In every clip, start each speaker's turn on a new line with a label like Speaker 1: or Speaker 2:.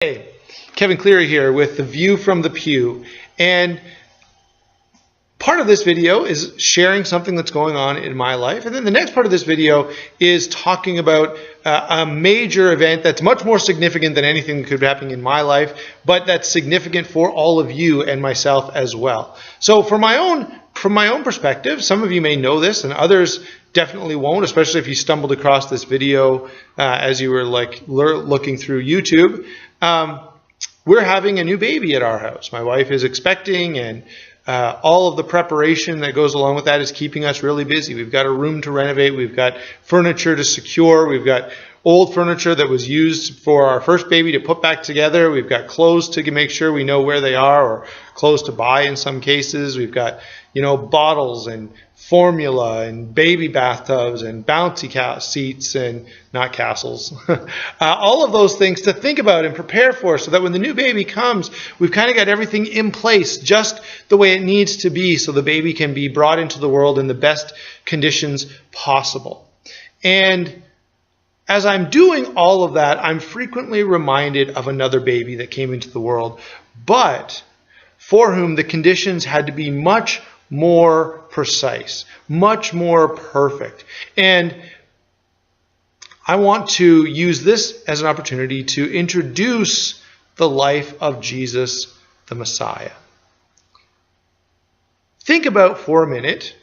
Speaker 1: Hey, Kevin Cleary here with The View from the Pew, and part of this video is sharing something that's going on in my life, and then the next part of this video is talking about a major event that's much more significant than anything that could be happening in my life, but that's significant for all of you and myself as well. So from my own perspective, some of you may know this and others definitely won't, especially if you stumbled across this video as you were looking through YouTube. We're having a new baby at our house. My wife is expecting, and all of the preparation that goes along with that is keeping us really busy. We've got a room to renovate. We've got furniture to secure. We've got old furniture that was used for our first baby to put back together. We've got clothes to make sure we know where they are, or clothes to buy in some cases. We've got, bottles and formula and baby bathtubs and bouncy seats and not castles. All of those things to think about and prepare for, so that when the new baby comes, we've kind of got everything in place just the way it needs to be, so the baby can be brought into the world in the best conditions possible. And as I'm doing all of that, I'm frequently reminded of another baby that came into the world, but for whom the conditions had to be much more precise, much more perfect. And I want to use this as an opportunity to introduce the life of Jesus, the Messiah. Think about for a minute,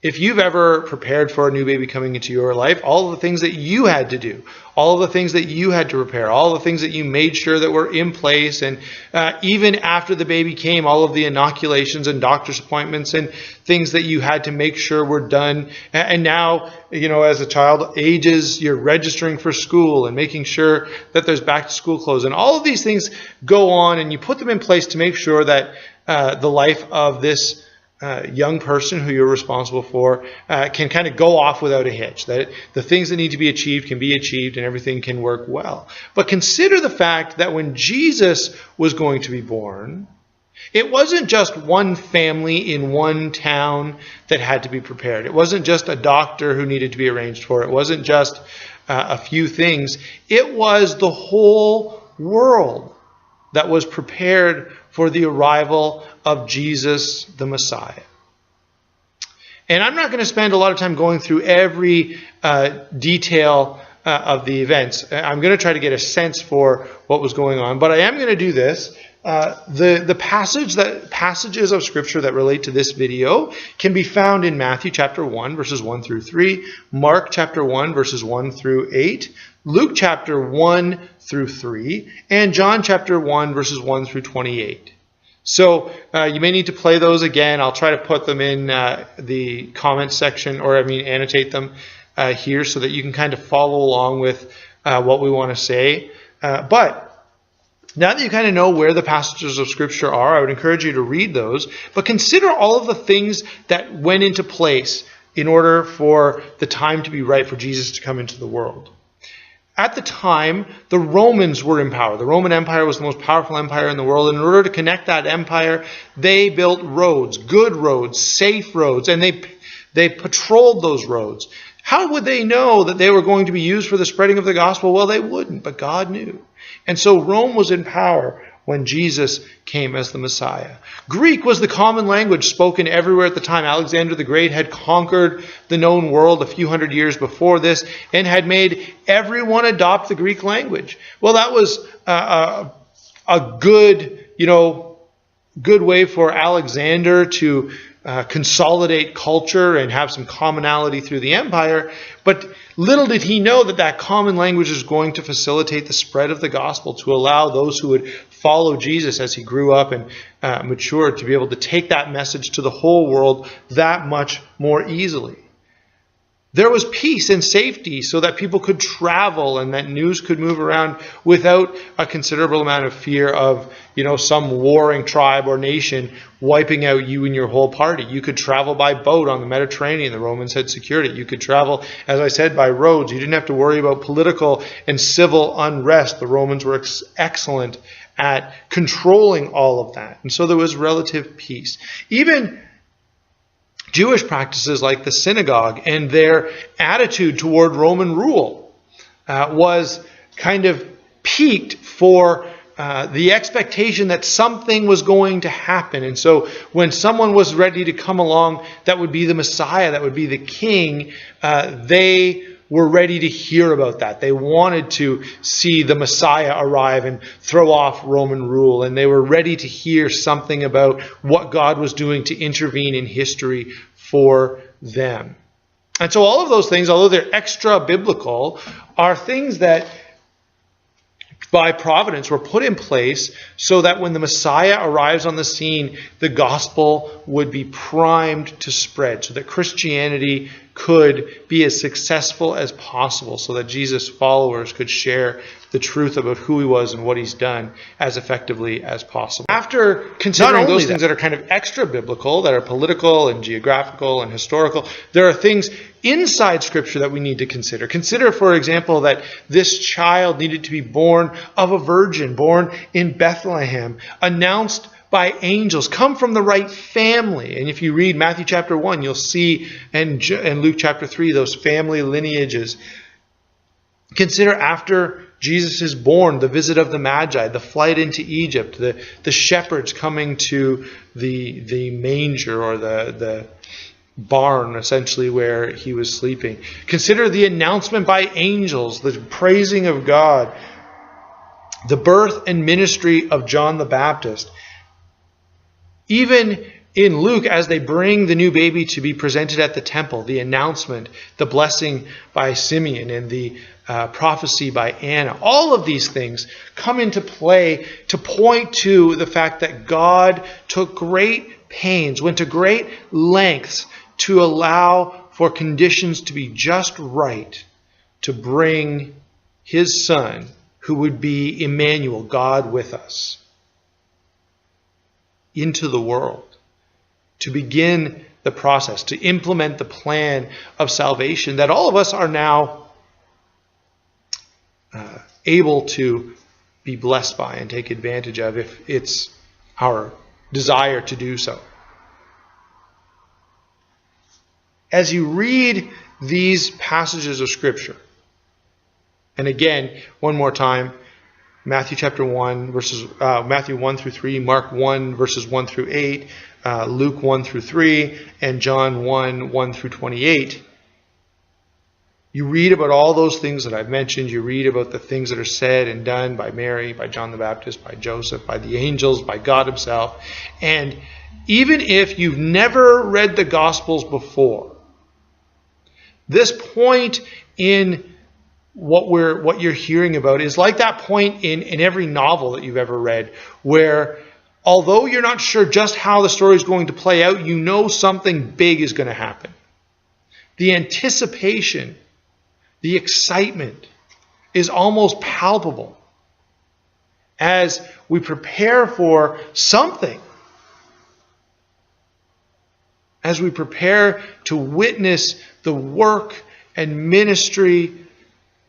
Speaker 1: if you've ever prepared for a new baby coming into your life, all of the things that you had to do, all of the things that you had to prepare, all the things that you made sure that were in place, and even after the baby came, all of the inoculations and doctor's appointments and things that you had to make sure were done. And now, as a child ages, you're registering for school and making sure that there's back to school clothes. And all of these things go on, and you put them in place to make sure that the life of this young person who you're responsible for can kind of go off without a hitch, that the things that need to be achieved can be achieved and everything can work well. But consider the fact that when Jesus was going to be born, it wasn't just one family in one town that had to be prepared. It wasn't just a doctor who needed to be arranged for. It wasn't just a few things. It was the whole world that was prepared for the arrival of Jesus, the Messiah. And I'm not going to spend a lot of time going through every detail of the events. I'm going to try to get a sense for what was going on, but I am going to do this. The passages of Scripture that relate to this video can be found in Matthew chapter 1, verses 1 through 3, Mark chapter 1, verses 1 through 8, Luke chapter 1 through 3, and John chapter 1, verses 1 through 28. So you may need to play those again. I'll try to put them in the comments section, annotate them here so that you can kind of follow along with what we want to say. But now that you kind of know where the passages of Scripture are, I would encourage you to read those. But consider all of the things that went into place in order for the time to be right for Jesus to come into the world. At the time, the Romans were in power. The Roman Empire was the most powerful empire in the world. And in order to connect that empire, they built roads, good roads, safe roads, and they patrolled those roads. How would they know that they were going to be used for the spreading of the gospel? Well, they wouldn't, but God knew. And so Rome was in power when Jesus came as the Messiah. Greek was the common language spoken everywhere at the time. Alexander the Great had conquered the known world a few hundred years before this and had made everyone adopt the Greek language. Well, that was a good way for Alexander to consolidate culture and have some commonality through the empire. But little did he know that that common language is going to facilitate the spread of the gospel, to allow those who would follow Jesus as he grew up and matured to be able to take that message to the whole world that much more easily. There was peace and safety so that people could travel and that news could move around without a considerable amount of fear of, some warring tribe or nation wiping out you and your whole party. You could travel by boat on the Mediterranean. The Romans had secured it. You could travel, as I said, by roads. You didn't have to worry about political and civil unrest. The Romans were excellent at controlling all of that. And so there was relative peace. Even Jewish practices like the synagogue and their attitude toward Roman rule was kind of peaked for the expectation that something was going to happen. And so when someone was ready to come along that would be the Messiah, that would be the king, they were ready to hear about that. They wanted to see the Messiah arrive and throw off Roman rule. And they were ready to hear something about what God was doing to intervene in history for them. And so all of those things, although they're extra biblical, are things that by providence were put in place so that when the Messiah arrives on the scene, the gospel would be primed to spread, so that Christianity could be as successful as possible, so that Jesus' followers could share the truth about who he was and what he's done as effectively as possible. After considering those things that are kind of extra biblical, that are political and geographical and historical, there are things inside Scripture that we need to consider. Consider, for example, that this child needed to be born of a virgin, born in Bethlehem, announced by angels, come from the right family. And if you read Matthew chapter 1, you'll see, and Luke chapter 3, those family lineages. Consider after Jesus is born, the visit of the Magi, the flight into Egypt, the shepherds coming to the manger or the barn, essentially, where he was sleeping. Consider the announcement by angels, the praising of God, the birth and ministry of John the Baptist. Even in Luke, as they bring the new baby to be presented at the temple, the announcement, the blessing by Simeon, and the prophecy by Anna, all of these things come into play to point to the fact that God took great pains, went to great lengths to allow for conditions to be just right to bring his Son, who would be Emmanuel, God with us, into the world, to begin the process, to implement the plan of salvation that all of us are now able to be blessed by and take advantage of if it's our desire to do so. As you read these passages of Scripture, and again, one more time, Matthew chapter 1, Matthew 1 through 3, Mark 1, verses 1 through 8, Luke 1 through 3, and John 1, 1 through 28. You read about all those things that I've mentioned. You read about the things that are said and done by Mary, by John the Baptist, by Joseph, by the angels, by God himself. And even if you've never read the Gospels before, this point in what you're hearing about is like that point in every novel that you've ever read, where although you're not sure just how the story is going to play out, you know something big is going to happen. The anticipation, the excitement is almost palpable as we prepare for something, as we prepare to witness the work and ministry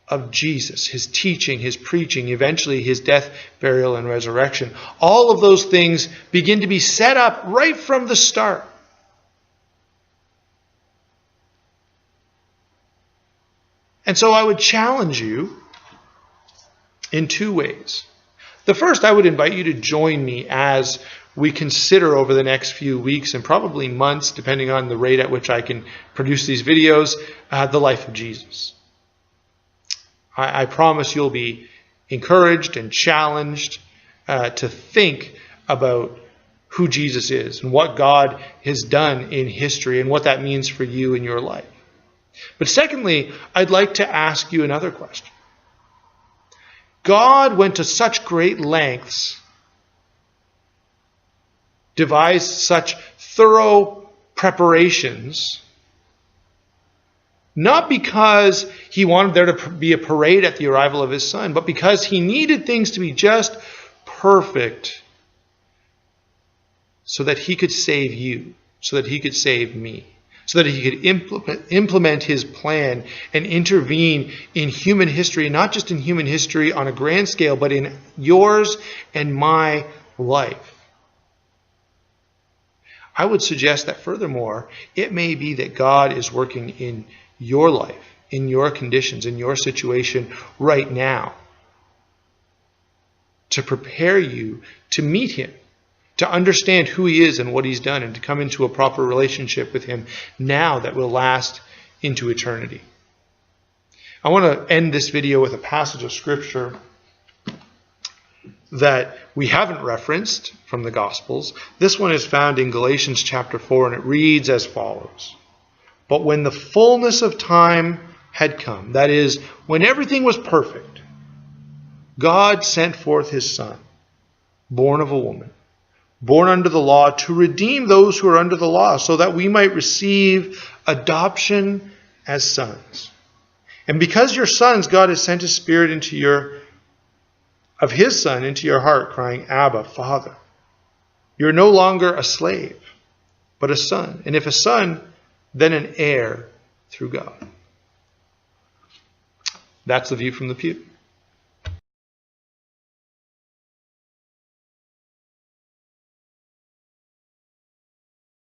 Speaker 1: of Jesus, his teaching, his preaching, eventually his death, burial, and resurrection. All of those things begin to be set up right from the start. And so I would challenge you in two ways. The first, I would invite you to join me as we consider over the next few weeks and probably months, depending on the rate at which I can produce these videos, the life of Jesus. I promise you'll be encouraged and challenged to think about who Jesus is and what God has done in history and what that means for you in your life. But secondly, I'd like to ask you another question. God went to such great lengths, devised such thorough preparations, not because he wanted there to be a parade at the arrival of his Son, but because he needed things to be just perfect so that he could save you, so that he could save me, so that he could implement his plan and intervene in human history, not just in human history on a grand scale, but in yours and my life. I would suggest that furthermore, it may be that God is working in your life, in your conditions, in your situation right now, to prepare you to meet him, to understand who he is and what he's done, and to come into a proper relationship with him now that will last into eternity. I want to end this video with a passage of scripture that we haven't referenced from the Gospels. This one is found in Galatians chapter 4, and it reads as follows. But when the fullness of time had come, that is, when everything was perfect, God sent forth his Son, born of a woman, born under the law, to redeem those who are under the law, so that we might receive adoption as sons. And because you're sons, God has sent his Spirit of his Son into your heart, crying, Abba, Father. You're no longer a slave, but a son. And if a son, then an heir through God. That's the view from the pew.